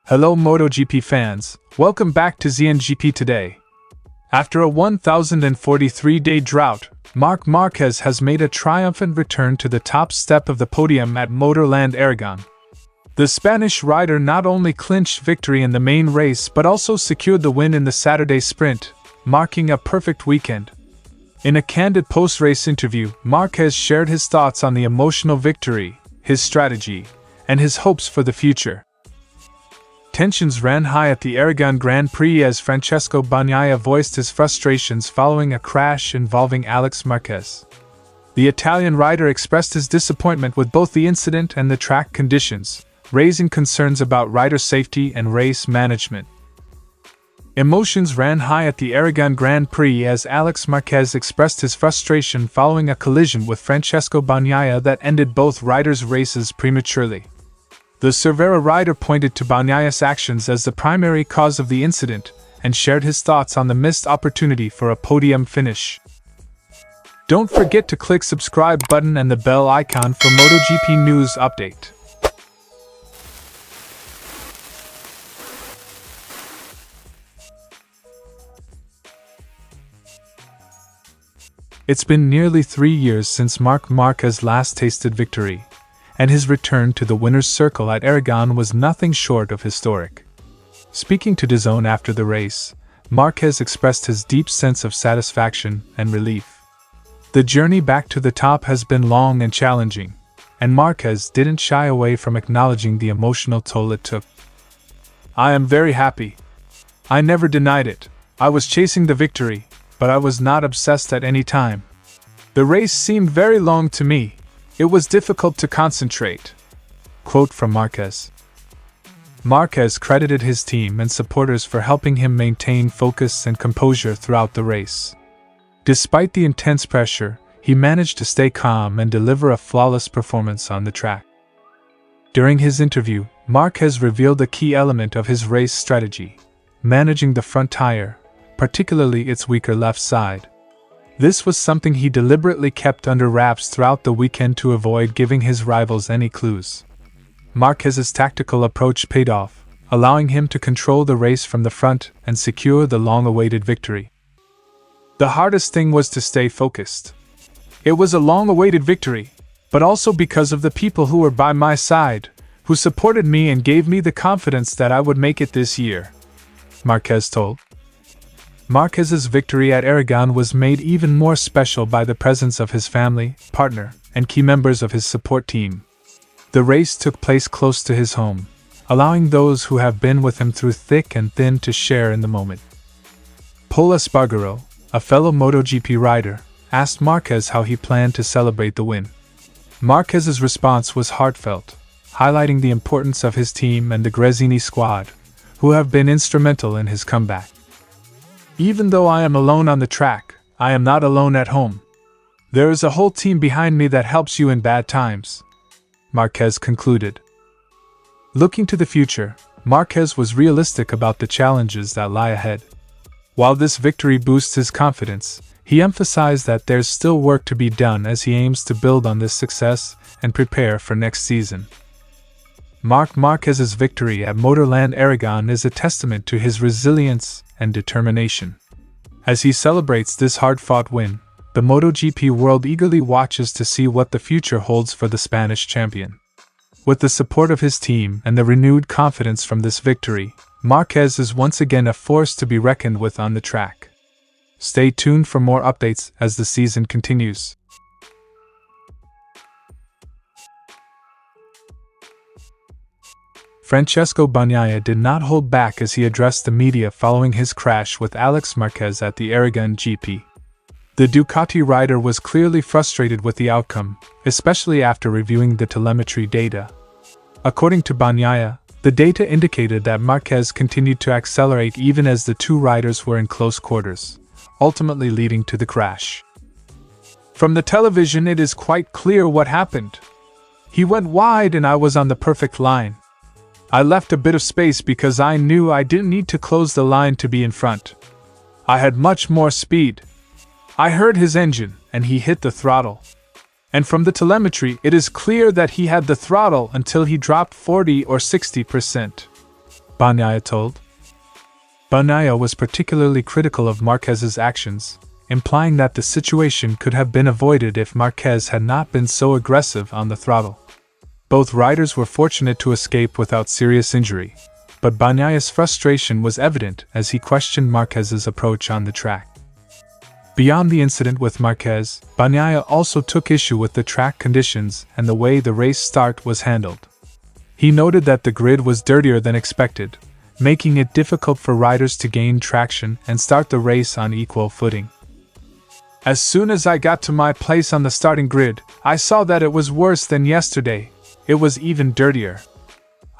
Hello MotoGP fans, welcome back to ZNGP today. After a 1,043-day drought, Marc Márquez has made a triumphant return to the top step of the podium at Motorland Aragón. The Spanish rider not only clinched victory in the main race but also secured the win in the Saturday sprint, marking a perfect weekend. In a candid post-race interview, Márquez shared his thoughts on the emotional victory, his strategy, and his hopes for the future. Tensions ran high at the Aragon Grand Prix as Francesco Bagnaia voiced his frustrations following a crash involving Alex Marquez. The Italian rider expressed his disappointment with both the incident and the track conditions, raising concerns about rider safety and race management. Emotions ran high at the Aragon Grand Prix as Alex Marquez expressed his frustration following a collision with Francesco Bagnaia that ended both riders' races prematurely. The Cervera rider pointed to Bagnaia's actions as the primary cause of the incident and shared his thoughts on the missed opportunity for a podium finish. Don't forget to click subscribe button and the bell icon for MotoGP news update. It's been nearly 3 years since Marc Márquez last tasted victory, and his return to the winner's circle at Aragon was nothing short of historic. Speaking to DAZN after the race, Márquez expressed his deep sense of satisfaction and relief. The journey back to the top has been long and challenging, and Márquez didn't shy away from acknowledging the emotional toll it took. "I am very happy. I never denied it. I was chasing the victory, but I was not obsessed at any time. The race seemed very long to me. It was difficult to concentrate." Quote from Márquez. Márquez credited his team and supporters for helping him maintain focus and composure throughout the race. Despite the intense pressure, he managed to stay calm and deliver a flawless performance on the track. During his interview, Márquez revealed a key element of his race strategy: managing the front tire, particularly its weaker left side. This was something he deliberately kept under wraps throughout the weekend to avoid giving his rivals any clues. Márquez's tactical approach paid off, allowing him to control the race from the front and secure the long-awaited victory. "The hardest thing was to stay focused. It was a long-awaited victory, but also because of the people who were by my side, who supported me and gave me the confidence that I would make it this year," Márquez told. Márquez's victory at Aragon was made even more special by the presence of his family, partner, and key members of his support team. The race took place close to his home, allowing those who have been with him through thick and thin to share in the moment. Paul Espargaro, a fellow MotoGP rider, asked Márquez how he planned to celebrate the win. Márquez's response was heartfelt, highlighting the importance of his team and the Gresini squad, who have been instrumental in his comeback. "Even though I am alone on the track, I am not alone at home. There is a whole team behind me that helps you in bad times," Márquez concluded. Looking to the future, Márquez was realistic about the challenges that lie ahead. While this victory boosts his confidence, he emphasized that there's still work to be done as he aims to build on this success and prepare for next season. Marc Márquez's victory at Motorland Aragón is a testament to his resilience and determination. As he celebrates this hard-fought win, the MotoGP world eagerly watches to see what the future holds for the Spanish champion. With the support of his team and the renewed confidence from this victory, Márquez is once again a force to be reckoned with on the track. Stay tuned for more updates as the season continues. Francesco Bagnaia did not hold back as he addressed the media following his crash with Alex Marquez at the Aragon GP. The Ducati rider was clearly frustrated with the outcome, especially after reviewing the telemetry data. According to Bagnaia, the data indicated that Marquez continued to accelerate even as the two riders were in close quarters, ultimately leading to the crash. "From the television it is quite clear what happened. He went wide and I was on the perfect line. I left a bit of space because I knew I didn't need to close the line to be in front. I had much more speed. I heard his engine, and he hit the throttle. And from the telemetry, it is clear that he had the throttle until he dropped 40 or 60%. Bagnaia told. Bagnaia was particularly critical of Marquez's actions, implying that the situation could have been avoided if Marquez had not been so aggressive on the throttle. Both riders were fortunate to escape without serious injury, but Bagnaia's frustration was evident as he questioned Marquez's approach on the track. Beyond the incident with Marquez, Bagnaia also took issue with the track conditions and the way the race start was handled. He noted that the grid was dirtier than expected, making it difficult for riders to gain traction and start the race on equal footing. As soon as I got to my place on the starting grid, I saw that it was worse than yesterday. It was even dirtier.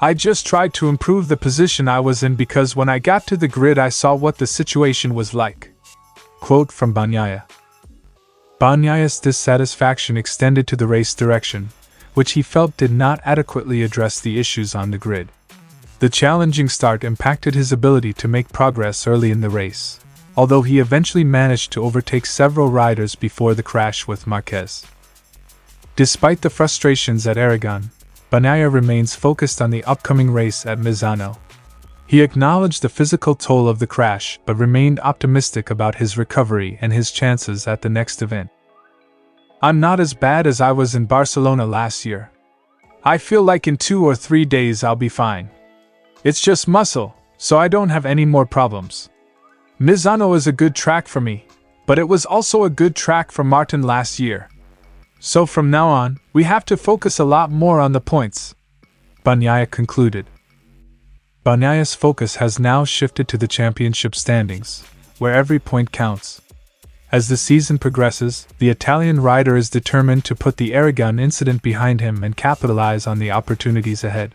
I just tried to improve the position I was in because when I got to the grid I saw what the situation was like. Quote from Bagnaia. Bagnaia's dissatisfaction extended to the race direction, which he felt did not adequately address the issues on the grid. The challenging start impacted his ability to make progress early in the race, although he eventually managed to overtake several riders before the crash with Marquez. Despite the frustrations at Aragon, Bagnaia remains focused on the upcoming race at Misano. He acknowledged the physical toll of the crash but remained optimistic about his recovery and his chances at the next event. I'm not as bad as I was in Barcelona last year. I feel like in 2 or 3 days I'll be fine. It's just muscle, so I don't have any more problems. Misano is a good track for me, but it was also a good track for Martin last year. So from now on, we have to focus a lot more on the points, Bagnaia concluded. Bagnaia's focus has now shifted to the championship standings, where every point counts. As the season progresses, the Italian rider is determined to put the Aragon incident behind him and capitalize on the opportunities ahead.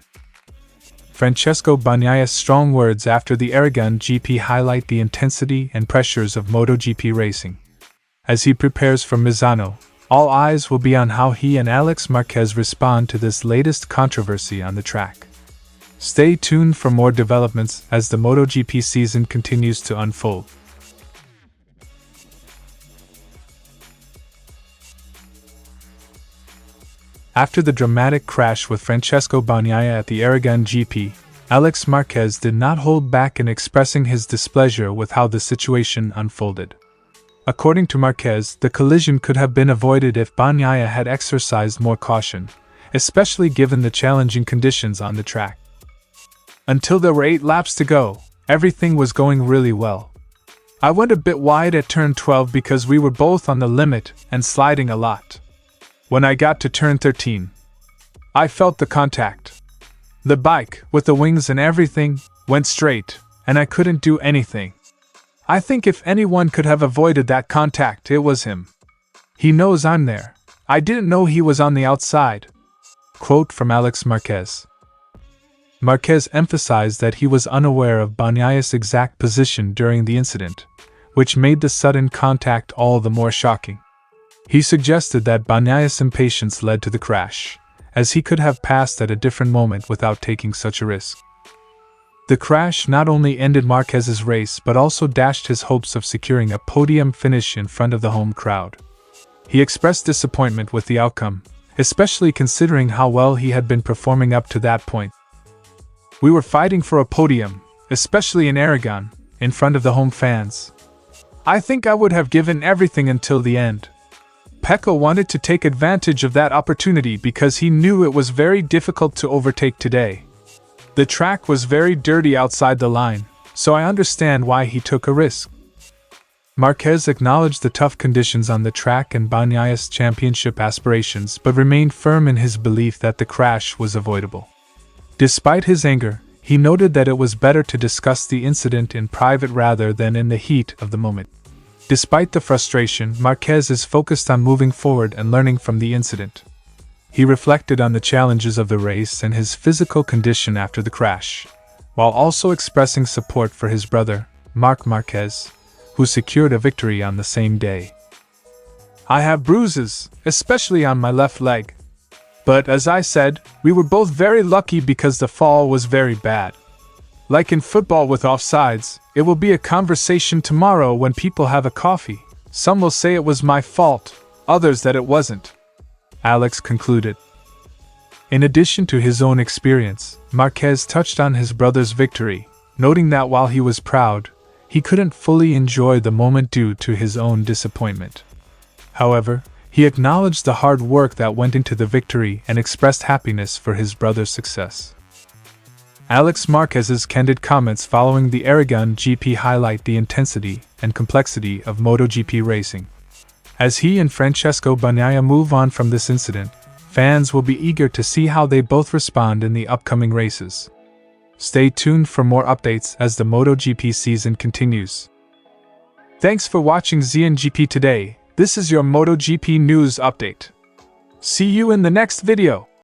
Francesco Bagnaia's strong words after the Aragon GP highlight the intensity and pressures of MotoGP racing. As he prepares for Misano, all eyes will be on how he and Alex Marquez respond to this latest controversy on the track. Stay tuned for more developments as the MotoGP season continues to unfold. After the dramatic crash with Francesco Bagnaia at the Aragon GP, Alex Marquez did not hold back in expressing his displeasure with how the situation unfolded. According to Marquez, the collision could have been avoided if Bagnaia had exercised more caution, especially given the challenging conditions on the track. Until there were 8 laps to go, everything was going really well. I went a bit wide at turn 12 because we were both on the limit and sliding a lot. When I got to turn 13, I felt the contact. The bike, with the wings and everything, went straight, and I couldn't do anything. I think if anyone could have avoided that contact, it was him. He knows I'm there. I didn't know he was on the outside. Quote from Alex Marquez. Marquez emphasized that he was unaware of Bagnaia's exact position during the incident, which made the sudden contact all the more shocking. He suggested that Bagnaia's impatience led to the crash, as he could have passed at a different moment without taking such a risk. The crash not only ended Marquez's race but also dashed his hopes of securing a podium finish in front of the home crowd. He expressed disappointment with the outcome, especially considering how well he had been performing up to that point. We were fighting for a podium, especially in Aragon, in front of the home fans. I think I would have given everything until the end. Pecco wanted to take advantage of that opportunity because he knew it was very difficult to overtake today. The track was very dirty outside the line, so I understand why he took a risk. Marquez acknowledged the tough conditions on the track and Bagnaia's championship aspirations but remained firm in his belief that the crash was avoidable. Despite his anger, he noted that it was better to discuss the incident in private rather than in the heat of the moment. Despite the frustration, Marquez is focused on moving forward and learning from the incident. He reflected on the challenges of the race and his physical condition after the crash, while also expressing support for his brother, Marc Márquez, who secured a victory on the same day. I have bruises, especially on my left leg. But as I said, we were both very lucky because the fall was very bad. Like in football with offsides, it will be a conversation tomorrow when people have a coffee. Some will say it was my fault, others that it wasn't. Alex concluded. In addition to his own experience, Marquez touched on his brother's victory, noting that while he was proud, he couldn't fully enjoy the moment due to his own disappointment. However, he acknowledged the hard work that went into the victory and expressed happiness for his brother's success. Alex Marquez's candid comments following the Aragon GP highlight the intensity and complexity of MotoGP racing. As he and Francesco Bagnaia move on from this incident, fans will be eager to see how they both respond in the upcoming races. Stay tuned for more updates as the MotoGP season continues. Thanks for watching ZNGP today. This is your MotoGP news update. See you in the next video.